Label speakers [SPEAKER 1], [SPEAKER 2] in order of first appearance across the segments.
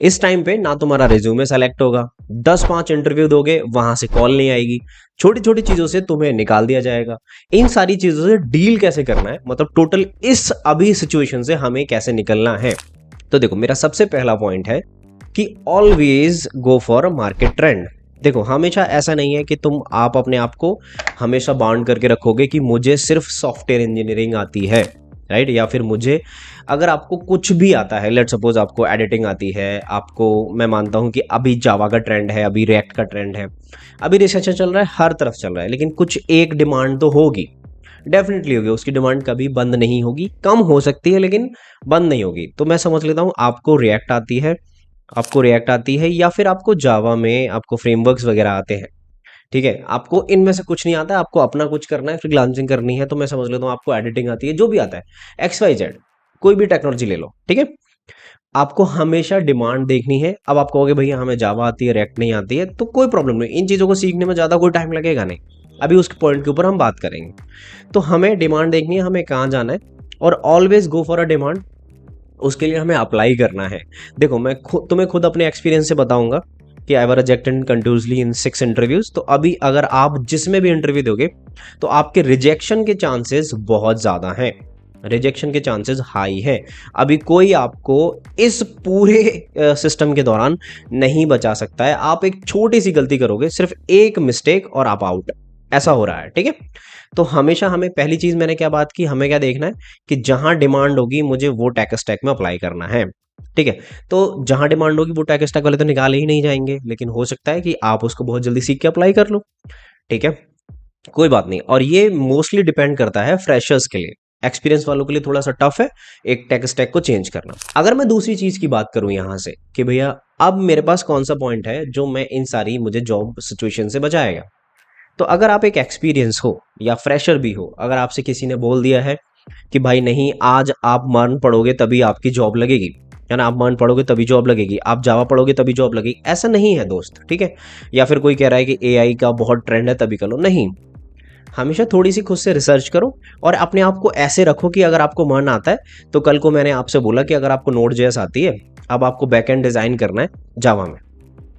[SPEAKER 1] इस टाइम पे ना तुम्हारा रिज्यूमे सेलेक्ट होगा, 10-5 इंटरव्यू दोगे वहां से कॉल नहीं आएगी, छोटी छोटी चीजों से तुम्हें निकाल दिया जाएगा। इन सारी चीजों से डील कैसे करना है, मतलब टोटल इस अभी सिचुएशन से हमें कैसे निकलना है। तो देखो, मेरा सबसे पहला पॉइंट है कि always go for market trend. देखो, हमेशा ऐसा नहीं है कि तुम आप अपने आप को हमेशा बाउंड करके रखोगे कि मुझे सिर्फ सॉफ्टवेयर इंजीनियरिंग आती है, राइट, या फिर मुझे, अगर आपको कुछ भी आता है, लेट सपोज आपको एडिटिंग आती है, आपको, मैं मानता हूं कि अभी जावा का ट्रेंड है, अभी रिएक्ट का ट्रेंड है, अभी रिसर्च चल रहा है, हर तरफ चल रहा है, लेकिन कुछ एक डिमांड तो होगी, डेफिनेटली होगी, उसकी डिमांड कभी बंद नहीं होगी, कम हो सकती है लेकिन बंद नहीं होगी। तो मैं समझ लेता हूँ आपको रिएक्ट आती है या फिर आपको जावा में आपको फ्रेमवर्क्स वगैरह आते हैं, ठीक है, आपको इनमें से कुछ नहीं आता है, आपको अपना कुछ करना है, फ्रीलांसिंग करनी है, तो मैं समझ लेता हूँ आपको एडिटिंग आती है, जो भी आता है, एक्स वाई जेड, कोई भी टेक्नोलॉजी ले लो, ठीक है। आपको हमेशा डिमांड देखनी है। अब आप कहोगे भैया हमें जावा आती है, रिएक्ट नहीं आती है, तो कोई प्रॉब्लम नहीं, इन चीज़ों को सीखने में ज़्यादा कोई टाइम लगेगा नहीं, अभी उस पॉइंट के ऊपर हम बात करेंगे। तो हमें डिमांड देखनी है, हमें कहाँ जाना है, और always go for a demand, उसके लिए हमें अप्लाई करना है। देखो, मैं तुम्हें खुद अपने एक्सपीरियंस से बताऊंगा कि आई वर रिजेक्टेड कंटिन्यूसली इन 6 इंटरव्यूज। तो अभी अगर आप जिसमें भी इंटरव्यू दोगे तो आपके रिजेक्शन के चांसेस बहुत ज़्यादा हैं, रिजेक्शन के चांसेस हाई है। अभी कोई आपको इस पूरे सिस्टम के दौरान नहीं बचा सकता है। आप एक छोटी सी गलती करोगे, सिर्फ एक मिस्टेक, और आप आउट, ऐसा हो रहा है, ठीक है। तो हमेशा हमें, पहली चीज मैंने क्या बात की, हमें क्या देखना है कि जहां डिमांड होगी मुझे वो टेक स्टैक में अप्लाई करना है, ठीक है। तो जहां डिमांड होगी वो टेक स्टैक वाले तो निकाले ही नहीं जाएंगे, लेकिन हो सकता है कि आप उसको बहुत जल्दी सीख के अप्लाई कर लो, ठीक है, कोई बात नहीं। और ये मोस्टली डिपेंड करता है फ्रेशर्स के लिए, एक्सपीरियंस वालों के लिए थोड़ा सा टफ है एक टेक स्टैक को चेंज करना। अगर मैं दूसरी चीज की बात करूं यहां से कि भैया अब मेरे पास कौन सा पॉइंट है जो मैं इन सारी मुझे जॉब सिचुएशन से बचाएगा। तो अगर आप एक एक्सपीरियंस हो या फ्रेशर भी हो, अगर आपसे किसी ने बोल दिया है कि भाई नहीं, आज आप मान पढ़ोगे तभी आपकी जॉब लगेगी, है ना, आप मान पढ़ोगे तभी जॉब लगेगी, आप जावा पढ़ोगे तभी जॉब लगेगी, ऐसा नहीं है दोस्त, ठीक है। या फिर कोई कह रहा है कि एआई का बहुत ट्रेंड है तभी कर लो, नहीं, हमेशा थोड़ी सी खुद से रिसर्च करो और अपने आप को ऐसे रखो कि अगर आपको मन आता है, तो कल को मैंने आपसे बोला कि अगर आपको नोड जेएस आती है, अब आपको बैकएंड डिजाइन करना है जावा में,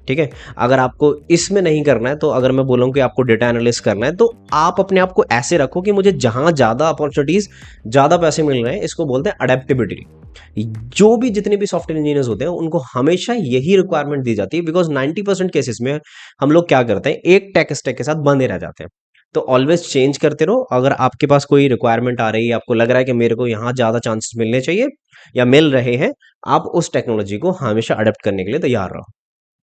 [SPEAKER 1] ठीक है, अगर आपको इसमें नहीं करना है, तो अगर मैं बोलूँ कि आपको डेटा एनालिस्ट करना है, तो आप अपने आप को ऐसे रखो कि मुझे जहां ज्यादा अपॉर्चुनिटीज, ज्यादा पैसे मिल रहे हैं, इसको बोलते हैं अडेप्टेबिलिटी। जो भी जितने भी सॉफ्टवेयर इंजीनियर्स होते हैं उनको हमेशा यही रिक्वायरमेंट दी जाती है, बिकॉज 90% केसेस में हम लोग क्या करते हैं, एक टेक स्टैक के साथ बंधे रह जाते हैं। तो ऑलवेज चेंज करते रहो। अगर आपके पास कोई रिक्वायरमेंट आ रही है, आपको लग रहा है कि मेरे को यहाँ ज्यादा चांसेस मिलने चाहिए या मिल रहे हैं, आप उस टेक्नोलॉजी को हमेशा अडेप्ट करने के लिए तैयार रहो,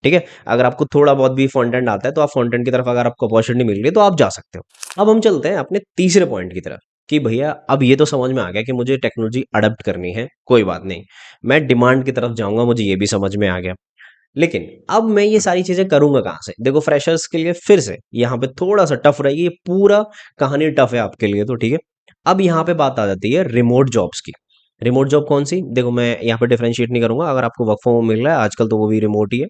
[SPEAKER 1] ठीक है। अगर आपको थोड़ा बहुत भी फ्रंट एंड आता है तो आप फ्रंट एंड की तरफ, अगर आपको अपॉर्चुनिटी मिल रही है तो आप जा सकते हो। अब हम चलते हैं अपने तीसरे पॉइंट की तरफ कि भैया अब ये तो समझ में आ गया कि मुझे टेक्नोलॉजी अडेप्ट करनी है, कोई बात नहीं, मैं डिमांड की तरफ जाऊंगा, मुझे ये भी समझ में आ गया, लेकिन अब मैं ये सारी चीजें करूंगा कहाँ से। देखो, फ्रेशर्स के लिए फिर से यहाँ पे थोड़ा सा टफ रहेगी, ये पूरा कहानी टफ है आपके लिए, तो ठीक है। अब यहाँ पे बात आ जाती है रिमोट जॉब्स की। रिमोट जॉब कौन सी, देखो मैं यहाँ पे डिफरेंशिएट नहीं करूंगा, अगर आपको वर्क फ्रॉम होम मिल रहा है आजकल तो वो भी रिमोट ही है।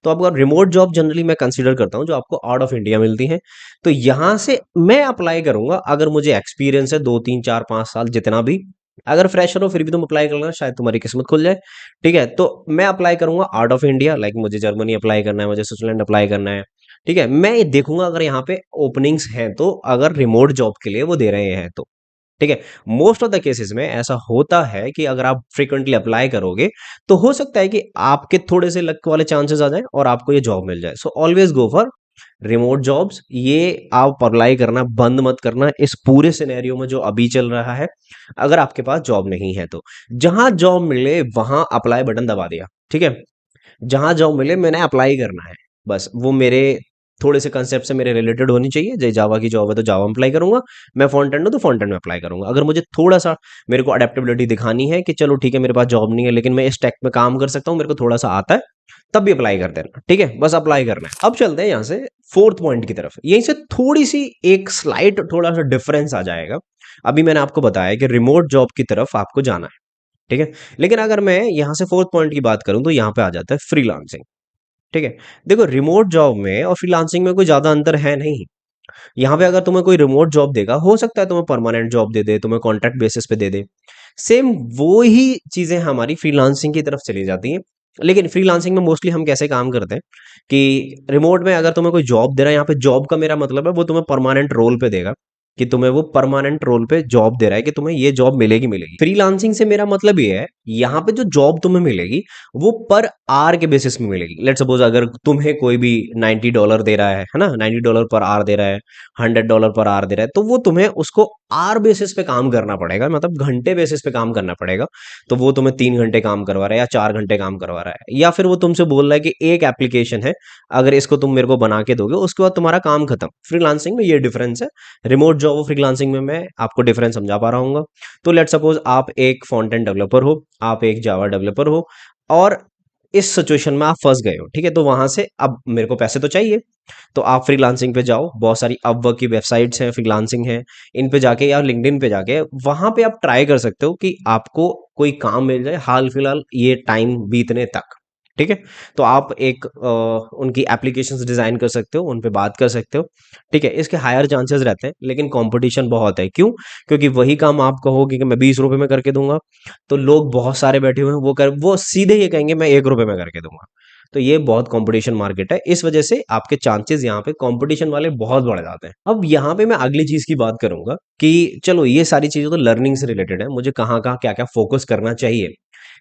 [SPEAKER 1] तो आपको रिमोट जॉब जनरली मैं कंसीडर करता हूँ जो आपको आउट ऑफ इंडिया मिलती है। तो यहां से मैं अप्लाई करूंगा अगर मुझे एक्सपीरियंस है 2 3 4 5 साल जितना भी। अगर फ्रेशर हो फिर भी तुम अप्लाई कर लेना, शायद तुम्हारी किस्मत खुल जाए, ठीक है। तो मैं अप्लाई करूंगा आउट ऑफ इंडिया, लाइक मुझे जर्मनी अप्लाई करना है, मुझे स्विट्जरलैंड अप्लाई करना है, ठीक है। मैं ये देखूंगा अगर यहाँ पे ओपनिंग्स हैं, तो अगर रिमोट जॉब के लिए वो दे रहे हैं तो, ठीक है। मोस्ट ऑफ द केसेस में ऐसा होता है कि अगर आप फ्रीक्वेंटली अप्लाई करोगे तो हो सकता है कि आपके थोड़े से लक वाले चांसेस आ जाएं और आपको ये जॉब मिल जाए। So always go for remote jobs. ये आप अप्लाई करना बंद मत करना इस पूरे सिनेरियो में जो अभी चल रहा है। अगर आपके पास जॉब नहीं है तो जहां जॉब मिले वहां अप्लाई बटन दबा दिया, ठीक है। जहां जॉब मिले मैंने अप्लाई करना है, बस वो मेरे थोड़े से कंसेप्ट से मेरे रिलेटेड होनी चाहिए। जैसे जावा की जॉब है तो जावा में अप्लाई करूंगा, मैं फ्रंट एंड हूं तो फ्रंट एंड में अप्लाई करूंगा। अगर मुझे थोड़ा सा, मेरे को अडेप्टेबिलिटी दिखानी है कि चलो ठीक है मेरे पास जॉब नहीं है लेकिन मैं इस टेक में काम कर सकता हूं, मेरे को थोड़ा सा आता है, तब भी अप्लाई कर देना, ठीक है, बस अप्लाई करना है। अब चलते हैं यहाँ से फोर्थ पॉइंट की तरफ। यहीं से थोड़ी सी एक स्लाइट थोड़ा सा डिफरेंस आ जाएगा। अभी मैंने आपको बताया कि रिमोट जॉब की तरफ आपको जाना है, ठीक है, लेकिन अगर मैं यहाँ से फोर्थ पॉइंट की बात करूं तो यहाँ पे आ जाता है फ्रीलांसिंग, ठीक है। देखो, रिमोट जॉब में और फ्रीलांसिंग में कोई ज्यादा अंतर है नहीं। यहाँ पे अगर तुम्हें कोई रिमोट जॉब देगा, हो सकता है तुम्हें परमानेंट जॉब दे दे, तुम्हें कॉन्ट्रैक्ट बेसिस पे दे दे, सेम वो ही चीजें हमारी फ्रीलांसिंग की तरफ चली जाती हैं। लेकिन फ्रीलांसिंग में मोस्टली हम कैसे काम करते हैं कि रिमोट में अगर तुम्हें कोई जॉब दे रहा है, यहाँ पे जॉब का मेरा मतलब है वो तुम्हें परमानेंट रोल पे देगा, कि तुम्हें वो परमानेंट रोल पे जॉब दे रहा है कि तुम्हें ये जॉब मिलेगी मिलेगी। फ्रीलांसिंग से मेरा मतलब ये है, यहाँ पे जो जॉब तुम्हें मिलेगी वो पर आवर के बेसिस में मिलेगी। लेट सपोज अगर तुम्हें कोई भी $90 दे रहा है ना, $90 पर आवर दे रहा है, $100 पर आवर दे रहा है, तो वो तुम्हें उसको आवर बेसिस पे काम करना पड़ेगा, मतलब घंटे बेसिस पे काम करना पड़ेगा। तो वो तुम्हें 3 घंटे काम करवा रहा है या 4 घंटे काम करवा रहा है, या फिर वो तुमसे बोल रहा है कि एक एप्लीकेशन है, अगर इसको तुम मेरे को बना के दोगे उसके बाद तुम्हारा काम खत्म। फ्रीलांसिंग में ये डिफरेंस है। रिमोट जॉब और फ्रीलांसिंग में मैं आपको डिफरेंस समझा पा रहा हूँ। तो लेट सपोज आप एक फ्रंट एंड डेवलपर हो, आप एक जावा डेवलपर हो, और इस सिचुएशन में आप फंस गए हो, ठीक है, तो वहां से अब मेरे को पैसे तो चाहिए, तो आप फ्रीलांसिंग पे जाओ, बहुत सारी अपवर्क की वेबसाइट्स हैं, फ्रीलांसिंग है, इन पे जाके या लिंक्डइन पे जाके वहां पे आप ट्राई कर सकते हो कि आपको कोई काम मिल जाए हाल फिलहाल ये टाइम बीतने तक। ठीक है, तो आप एक उनकी एप्लीकेशंस डिजाइन कर सकते हो, उन पे बात कर सकते हो। ठीक है, इसके हायर चांसेस रहते हैं, लेकिन कंपटीशन बहुत है। क्यों? क्योंकि वही काम आप कहोगे कि मैं ₹20 में करके दूंगा, तो लोग बहुत सारे बैठे हुए हैं, वो सीधे ये कहेंगे मैं ₹1 में करके दूंगा। तो ये बहुत कंपटीशन मार्केट है, इस वजह से आपके चांसेस यहाँ पे कंपटीशन वाले बहुत बढ़ जाते हैं। अब यहाँ पे मैं अगली चीज की बात करूंगा कि चलो ये सारी चीजें तो लर्निंग से रिलेटेड है, मुझे कहाँ कहाँ क्या क्या फोकस करना चाहिए।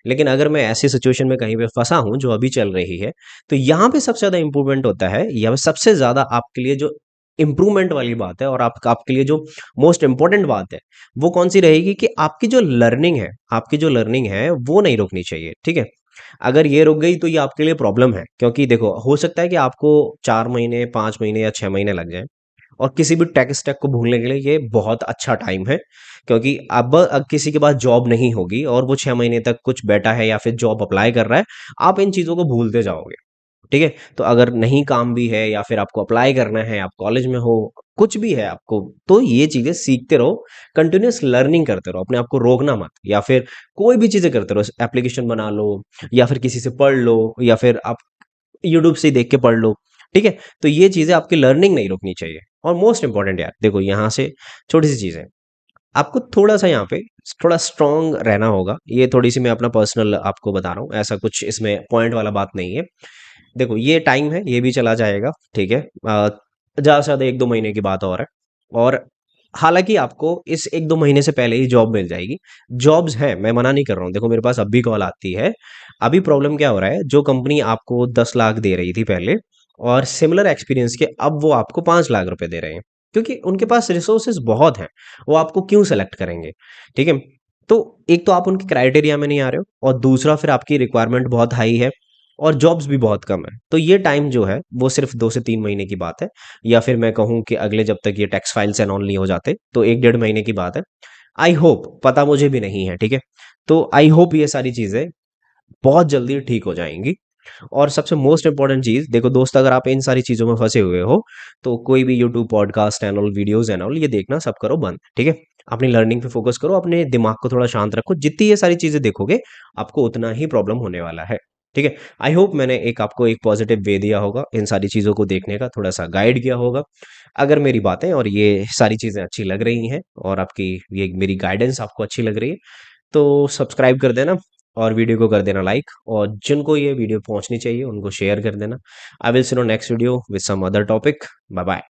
[SPEAKER 1] लेकिन अगर मैं ऐसी सिचुएशन में कहीं पे फंसा हूं जो अभी चल रही है, तो यहाँ पे सबसे ज्यादा इंप्रूवमेंट होता है, या सबसे ज्यादा आपके लिए जो इंप्रूवमेंट वाली बात है और आपके लिए जो मोस्ट इंपॉर्टेंट बात है, वो कौन सी रहेगी कि आपकी जो लर्निंग है वो नहीं रुकनी चाहिए। ठीक है, अगर ये रुक गई तो ये आपके लिए प्रॉब्लम है, क्योंकि देखो हो सकता है कि आपको 4 महीने, 5 महीने या 6 महीने लग जाए, और किसी भी टेक स्टैक को भूलने के लिए ये बहुत अच्छा टाइम है। क्योंकि अब किसी के पास जॉब नहीं होगी और वो 6 महीने तक कुछ बैठा है या फिर जॉब अप्लाई कर रहा है, आप इन चीज़ों को भूलते जाओगे। ठीक है, तो अगर नहीं काम भी है या फिर आपको अप्लाई करना है, आप कॉलेज में हो, कुछ भी है आपको, तो ये चीजें सीखते रहो, कंटिन्यूस लर्निंग करते रहो, अपने आप को रोकना मत, या फिर कोई भी चीजें करते रहो, एप्लीकेशन बना लो, या फिर किसी से पढ़ लो, या फिर आप यूट्यूब से ही देख के पढ़ लो। ठीक है, तो ये चीजें आपकी लर्निंग नहीं रोकनी चाहिए। और मोस्ट इंपॉर्टेंट यार देखो, यहाँ से छोटी सी चीजें, आपको थोड़ा सा यहाँ पे थोड़ा स्ट्रांग रहना होगा। ये थोड़ी सी मैं अपना पर्सनल आपको बता रहा हूँ, ऐसा कुछ इसमें पॉइंट वाला बात नहीं है। देखो ये टाइम है, ये भी चला जाएगा। ठीक है, ज़्यादा से ज़्यादा 1-2 महीने की बात और है। और हालांकि आपको इस 1-2 महीने से पहले ही जॉब मिल जाएगी। जॉब्स हैं, मैं मना नहीं कर रहा हूँ, देखो मेरे पास अब भी कॉल आती है। अभी प्रॉब्लम क्या हो रहा है, जो कंपनी आपको 10 लाख दे रही थी पहले, और सिमिलर एक्सपीरियंस के अब वो आपको 5 लाख रुपए दे रहे हैं, क्योंकि उनके पास रिसोर्सेज बहुत हैं। वो आपको क्यों सेलेक्ट करेंगे? ठीक है, तो एक तो आप उनके क्राइटेरिया में नहीं आ रहे हो, और दूसरा फिर आपकी रिक्वायरमेंट बहुत हाई है, और जॉब्स भी बहुत कम है। तो ये टाइम जो है वो सिर्फ 2 से 3 महीने की बात है, या फिर मैं कहूँ कि अगले जब तक ये टैक्स फाइल्स एंड ऑल नहीं हो जाते, तो 1-1.5 महीने की बात है। आई होप, पता मुझे भी नहीं है, ठीक है, तो आई होप ये सारी चीजें बहुत जल्दी ठीक हो जाएंगी। और सबसे मोस्ट इंपॉर्टेंट चीज देखो दोस्त, अगर आप इन सारी चीजों में फंसे हुए हो, तो कोई भी YouTube podcast and all, videos and all, ये देखना सब करो बंद। ठीक है, अपनी लर्निंग पे फोकस करो, अपने दिमाग को थोड़ा शांत रखो, जितनी ये सारी चीजें देखोगे आपको उतना ही प्रॉब्लम होने वाला है। ठीक है, आई होप मैंने आपको एक पॉजिटिव वे दिया होगा, इन सारी चीज़ों को देखने का थोड़ा सा गाइड किया होगा। अगर मेरी बातें और ये सारी चीज़ें अच्छी लग रही हैं, और आपकी ये मेरी गाइडेंस आपको अच्छी लग रही है, तो सब्सक्राइब कर देना, और वीडियो को कर देना लाइक, और जिनको ये वीडियो पहुंचनी चाहिए उनको शेयर कर देना। I will see you next video with some other topic. Bye bye.